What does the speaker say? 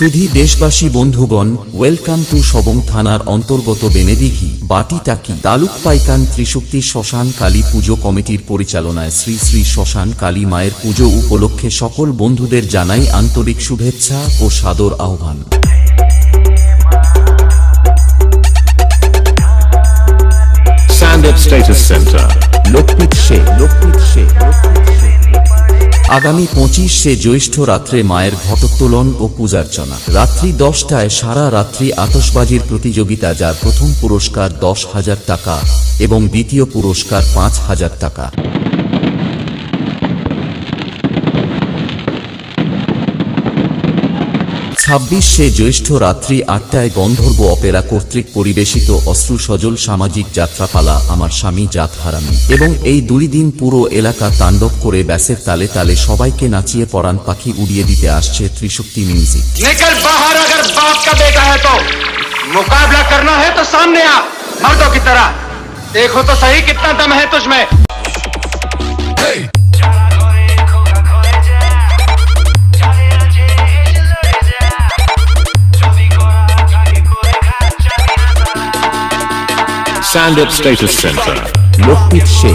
সুধী দেশবাসী বন্ধুগণ, welcome to Sabang থানার অন্তর্গত বেনেদিঘি বাটিটাকি তালুক পাইকান ত্রিশক্তি শ্মশান কালী পুজো কমিটির পরিচালনায় শ্রী শ্রী শ্মশান কালী মায়ের পুজো উপলক্ষে সকল বন্ধুদের জানাই আন্তরিক শুভেচ্ছা ও সাদর আহ্বান। Sandip Status Center, লোকপিত সে আগামী 25শে জ্যৈষ্ঠ রাত্রে মায়ের ঘটোত্তোলন ও পূজার্চনা। রাত্রি 10টায় সারা রাত্রি আতশবাজির প্রতিযোগিতা, যার প্রথম পুরস্কার 10,000 টাকা এবং দ্বিতীয় পুরস্কার 5,000 টাকা। 26শে জ্যৈষ্ঠ রাত্রি 8টায় গন্ধর্ব অপেরা কর্তৃক পরিবেশিত অশ্রু সজল সামাজিক যাত্রাপালা আমার স্বামী জাত হারামি, এবং এই 2 দিন পুরো এলাকা তাণ্ডব করে ব্যাসের তালে তালে সবাইকে নাচিয়ে পরাণ পাখি উড়িয়ে দিতে আসছে ত্রিশক্তি মিউজিক। निकल बाहर, अगर बाप का बेटा है तो मुकाबला करना है तो सामने आ, मर्दों की तरह। देखो तो सही कितना दम है तुझमें। Sandip Status Center, লোকপিত সে